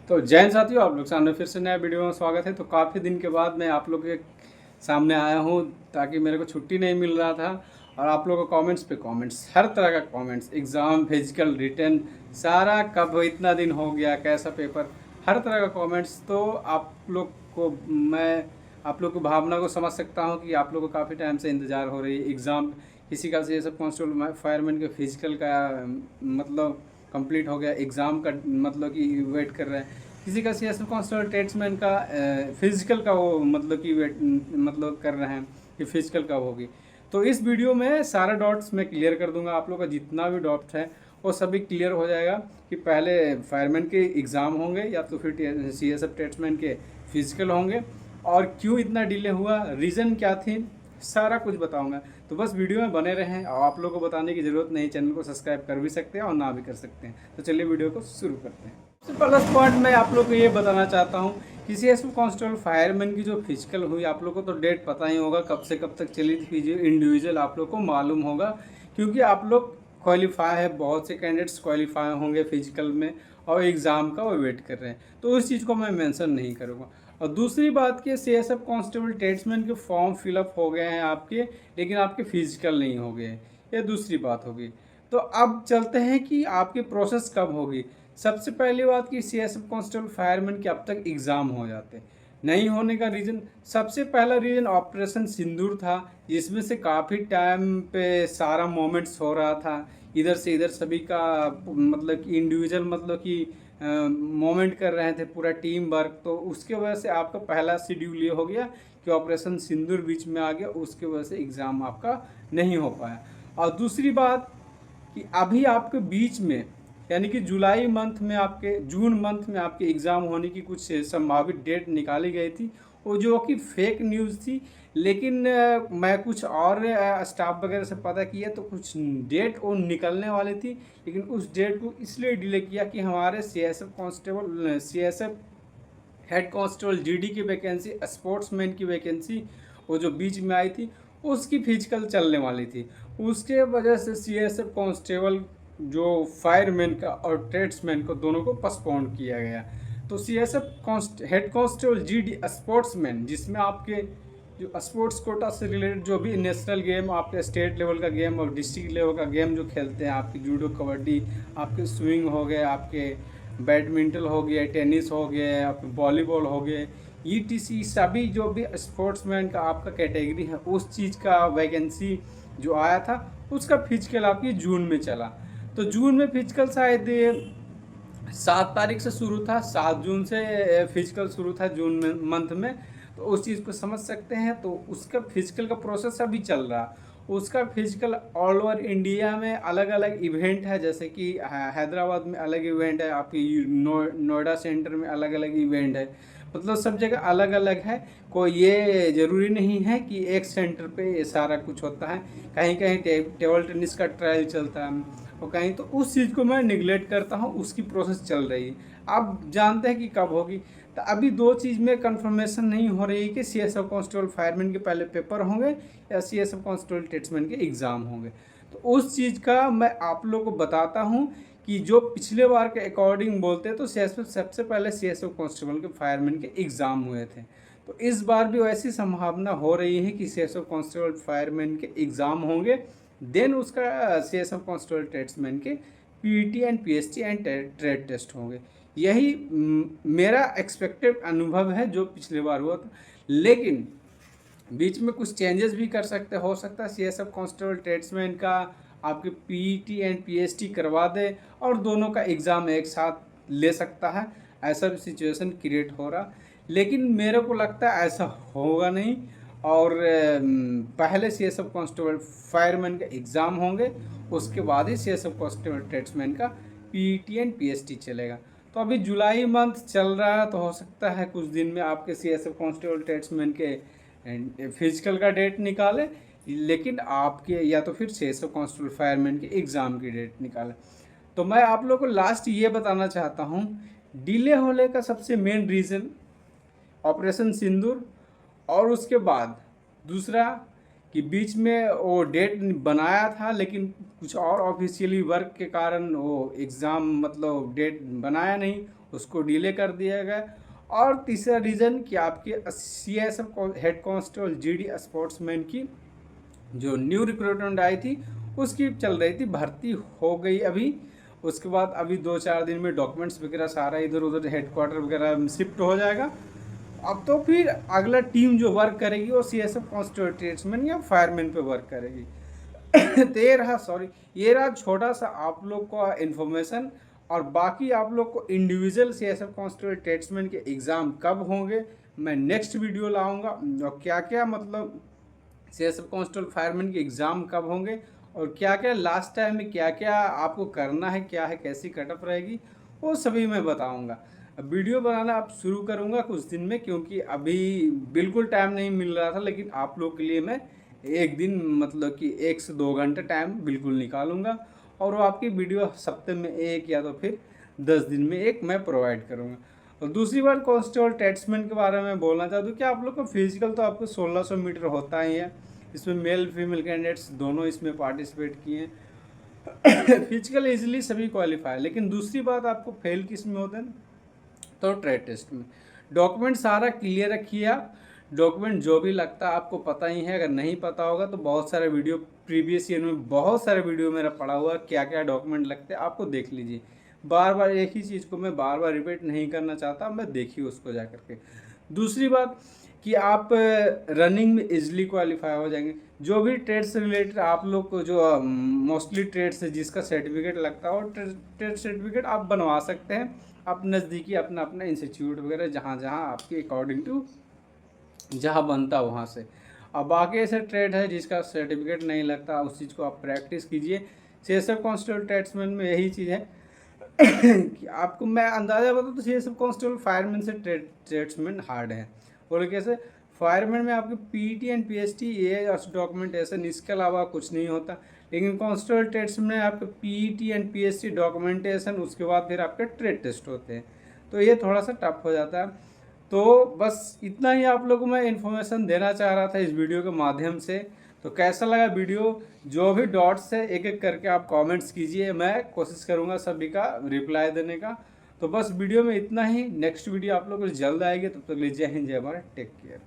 तो जैन साथियों, आप लोग सामने फिर से नया वीडियो में स्वागत है। तो काफ़ी दिन के बाद मैं आप लोग के सामने आया हूँ, ताकि मेरे को छुट्टी नहीं मिल रहा था। और आप लोगों को कमेंट्स पे कमेंट्स, हर तरह का कमेंट्स, एग्ज़ाम, फिजिकल, रिटर्न, सारा कब इतना दिन हो गया, कैसा पेपर, हर तरह का कमेंट्स। तो आप लोग को मैं आप लोग की भावना को समझ सकता हूँ कि आप लोग को काफ़ी टाइम से इंतज़ार हो रही है। एग्ज़ाम किसी का ये सब कांस्टेबल फायरमैन के फिजिकल का मतलब कंप्लीट हो गया, एग्ज़ाम का मतलब कि वेट कर रहे हैं। किसी का सीएसएफ कांस्टेबल ट्रेड्समैन का फिजिकल का वो मतलब कि वेट मतलब कर रहे हैं कि फिजिकल कब होगी। तो इस वीडियो में सारे डॉट्स मैं क्लियर कर दूंगा। आप लोग का जितना भी डॉट्स है वो सभी क्लियर हो जाएगा कि पहले फायरमैन के एग्ज़ाम होंगे या तो फिर सीएसएफ ट्रेड्समैन के फिजिकल होंगे, और क्यों इतना डिले हुआ, रीज़न क्या थी, सारा कुछ बताऊंगा। तो बस वीडियो में बने रहें। और आप लोगों को बताने की ज़रूरत नहीं, चैनल को सब्सक्राइब कर भी सकते हैं और ना भी कर सकते हैं। तो चलिए वीडियो को शुरू करते हैं। सबसे पहला पॉइंट मैं आप लोग को ये बताना चाहता हूँ कि सीएसएफ कांस्टेबल फायरमैन की जो फिजिकल हुई, आप लोग को तो डेट पता ही होगा कब से कब तक चली थी। इंडिविजुअल आप लोग को मालूम होगा, क्योंकि आप लोग क्वालिफाई है, बहुत से कैंडिडेट्स क्वालिफाई होंगे फिजिकल में और एग्ज़ाम का वो वेट कर रहे हैं। तो उस चीज़ को मैं मेंशन नहीं करूँगा। और दूसरी बात कि सीएसएफ कांस्टेबल ट्रेड्समैन के फॉर्म फिलअप हो गए हैं आपके, लेकिन आपके फिजिकल नहीं हो गए, ये दूसरी बात होगी। तो अब चलते हैं कि आपकी प्रोसेस कब होगी। सबसे पहली बात कि सीएसएफ कांस्टेबल फायरमैन के अब तक एग्ज़ाम हो जाते नहीं होने का रीज़न, सबसे पहला रीज़न ऑपरेशन सिंदूर था, जिसमें से काफ़ी टाइम पे सारा मोमेंट्स हो रहा था, इधर से इधर सभी का मतलब कि इंडिविजुअल मतलब कि मोमेंट कर रहे थे, पूरा टीम वर्क। तो उसके वजह से आपका पहला शेड्यूल ये हो गया कि ऑपरेशन सिंदूर बीच में आ गया, उसके वजह से एग्ज़ाम आपका नहीं हो पाया। और दूसरी बात कि अभी आपके बीच में यानी कि जुलाई मंथ में आपके जून मंथ में आपके एग्ज़ाम होने की कुछ संभावित डेट निकाली गई थी, वो जो कि फेक न्यूज़ थी। लेकिन मैं कुछ और स्टाफ वगैरह से पता किया तो कुछ डेट वो निकलने वाली थी, लेकिन उस डेट को इसलिए डिले किया कि हमारे सीएसएफ हेड कांस्टेबल जीडी की वैकेंसी, स्पोर्ट्समैन की वैकेंसी वो जो बीच में आई थी, उसकी फिजिकल चलने वाली थी। उसके वजह से सीएसएफ कांस्टेबल जो फायरमैन का और ट्रेड्समैन को दोनों को पोस्टपोन किया गया। तो CSF head constable GD sportsman, जिसमें आपके जो स्पोर्ट्स कोटा से रिलेटेड जो भी नेशनल गेम, आपके स्टेट लेवल का गेम और डिस्ट्रिक्ट लेवल का गेम जो खेलते हैं, आपकी जूडो, कबड्डी, आपके स्विंग हो गए, आपके बैडमिंटन हो गया, टेनिस हो गया, आपके वॉलीबॉल हो गए, ईटीसी सभी जो भी स्पोर्ट्समैन का आपका कैटेगरी है, उस चीज़ का वैकेंसी जो आया था, उसका फिजिकल आपकी जून में चला। तो जून में फिजिकल शायद 7 तारीख से शुरू था, 7 जून से फिजिकल शुरू था जून में मंथ में। तो उस चीज़ को समझ सकते हैं। तो उसका फिजिकल का प्रोसेस अभी चल रहा, उसका फिजिकल ऑल ओवर इंडिया में अलग अलग इवेंट है। जैसे कि हैदराबाद में अलग इवेंट है, आपकी नोएडा सेंटर में अलग अलग इवेंट है, मतलब सब जगह अलग अलग है। कोई ये ज़रूरी नहीं है कि एक सेंटर पे ये सारा कुछ होता है। कहीं कहीं टेबल टेनिस का ट्रायल चलता है और कहीं, तो उस चीज़ को मैं निगलेक्ट करता हूँ, उसकी प्रोसेस चल रही है। अब जानते हैं कि कब होगी। तो अभी दो चीज़ में कंफर्मेशन नहीं हो रही है कि सीएसएफ कांस्टेबल फायरमैन के पहले पेपर होंगे या सीएसएफ कांस्टेबल ट्रेड्समैन के एग्ज़ाम होंगे। तो उस चीज़ का मैं आप लोगों को बताता हूँ कि जो पिछले बार के अकॉर्डिंग बोलते हैं तो सीएसएफ सबसे पहले सीएसएफ कांस्टेबल के फायरमैन के एग्ज़ाम हुए थे। तो इस बार भी वैसी संभावना हो रही है कि सीएसएफ कांस्टेबल फायरमैन के एग्ज़ाम होंगे, देन उसका सीएसएफ कांस्टेबल ट्रेड्समैन के PET and PST and trade test होंगे। यही मेरा एक्सपेक्टेड अनुभव है जो पिछले बार हुआ था। लेकिन बीच में कुछ चेंजेस भी कर सकते हो सकता है सीएसएफ कांस्टेबल ट्रेड्समैन का आपके पीईटी एंड पीएसटी करवा दे और दोनों का एग्ज़ाम एक साथ ले सकता है, ऐसा भी सिचुएशन क्रिएट हो रहा। लेकिन मेरे को लगता है ऐसा होगा नहीं। और पहले सीएसएफ कांस्टेबल फायरमैन का एग्ज़ाम होंगे, उसके बाद ही सीएसएफ कांस्टेबल ट्रेड्समैन का पीईटी एंड पीएसटी चलेगा। तो अभी जुलाई मंथ चल रहा है, तो हो सकता है कुछ दिन में आपके सीएसएफ कांस्टेबल ट्रेड्समैन के फिजिकल का डेट निकाले, लेकिन आपके या तो फिर सीएसएफ कांस्टेबल फायरमैन के एग्ज़ाम की डेट निकाले। तो मैं आप लोगों को लास्ट ये बताना चाहता हूँ, डिले होने का सबसे मेन रीज़न ऑपरेशन सिंदूर, और उसके बाद दूसरा कि बीच में वो डेट बनाया था, लेकिन कुछ और ऑफिशियली वर्क के कारण वो एग्ज़ाम मतलब डेट बनाया नहीं, उसको डिले कर दिया गया। और तीसरा रीज़न कि आपके CISF head constable GD sportsman की जो न्यू रिक्रूटमेंट आई थी उसकी चल रही थी, भर्ती हो गई अभी। उसके बाद अभी 2-4 दिन में डॉक्यूमेंट्स वगैरह सारा इधर उधर हेडक्वार्टर वगैरह शिफ्ट हो जाएगा। अब तो फिर अगला टीम जो वर्क करेगी वो CISF कांस्टेबल ट्रेड्समैन या फायरमैन पे वर्क करेगी। तो ये रहा छोटा सा आप लोग का इन्फॉर्मेशन। और बाकी आप लोग को इंडिविजुअल CISF कांस्टेबल ट्रेड्समैन के एग्ज़ाम कब होंगे मैं नेक्स्ट वीडियो लाऊंगा, और क्या क्या मतलब CISF कांस्टेबल फायरमैन के एग्ज़ाम कब होंगे, और क्या क्या लास्ट टाइम में क्या क्या आपको करना है, क्या है, कैसी कटअप रहेगी, वो सभी मैं बताऊंगा। अब वीडियो बनाना अब शुरू करूंगा कुछ दिन में, क्योंकि अभी बिल्कुल टाइम नहीं मिल रहा था, लेकिन आप लोग के लिए मैं एक दिन मतलब कि 1 से 2 घंटे टाइम बिल्कुल निकालूंगा, और वो आपकी वीडियो हफ्ते में एक या तो फिर 10 दिन में एक मैं प्रोवाइड करूँगा। और दूसरी बात कांस्टेबल ट्रेड्समैन के बारे में बोलना चाहता हूँ कि आप लोग को फिजिकल तो आपको 1600 मीटर होता ही है। इसमें मेल फीमेल कैंडिडेट्स दोनों इसमें पार्टिसिपेट किए हैं। फिजिकल इजीली सभी क्वालिफाई, लेकिन दूसरी बात आपको फेल किस में होते हैं तो ट्रेड टेस्ट में। डॉक्यूमेंट सारा क्लियर रखिए आप, डॉक्यूमेंट जो भी लगता है आपको पता ही है, अगर नहीं पता होगा तो बहुत सारे वीडियो प्रीवियस ईयर में बहुत सारे वीडियो मेरा पड़ा हुआ है क्या क्या डॉक्यूमेंट लगते हैं, आपको देख लीजिए। बार बार एक ही चीज़ को मैं बार बार रिपीट नहीं करना चाहता, मैं देखिए उसको जा करके। दूसरी बात कि आप रनिंग में इजली क्वालिफाई हो जाएंगे। जो भी ट्रेड से रिलेटेड आप लोग को जो मोस्टली ट्रेड से जिसका सर्टिफिकेट लगता है वो ट्रेड सर्टिफिकेट आप बनवा सकते हैं। आप नज़दीकी अपना अपना इंस्टीट्यूट वगैरह जहाँ जहाँ आपके अकॉर्डिंग टू जहाँ बनता वहाँ से। अब बाकी ऐसे ट्रेड है जिसका सर्टिफिकेट नहीं लगता, उस चीज़ को आप प्रैक्टिस कीजिए। CISF कांस्टेबल ट्रेड्समैन में यही चीज़ है कि आपको मैं अंदाज़ा बताऊँ तो CISF कांस्टेबल फायरमैन से ट्रेड्समैन हार्ड है। और कैसे फायरमैन में आपके PET एंड PST ये डॉक्यूमेंटेशन, इसके अलावा कुछ नहीं होता। लेकिन कांस्टेबल ट्रेड्समैन में आपके PET एंड PST डॉक्यूमेंटेशन, उसके बाद फिर आपके ट्रेड टेस्ट होते हैं, तो ये थोड़ा सा टफ हो जाता है। तो बस इतना ही आप लोगों को मैं इन्फॉर्मेशन देना चाह रहा था इस वीडियो के माध्यम से। तो कैसा लगा वीडियो, जो भी डॉट्स है एक एक करके आप कमेंट्स कीजिए, मैं कोशिश करूँगा सभी का रिप्लाई देने का। तो बस वीडियो में इतना ही, नेक्स्ट वीडियो आप लोगों को जल्द आएगी, तब तक लीजिए जय हिंद, जय भारत, टेक केयर।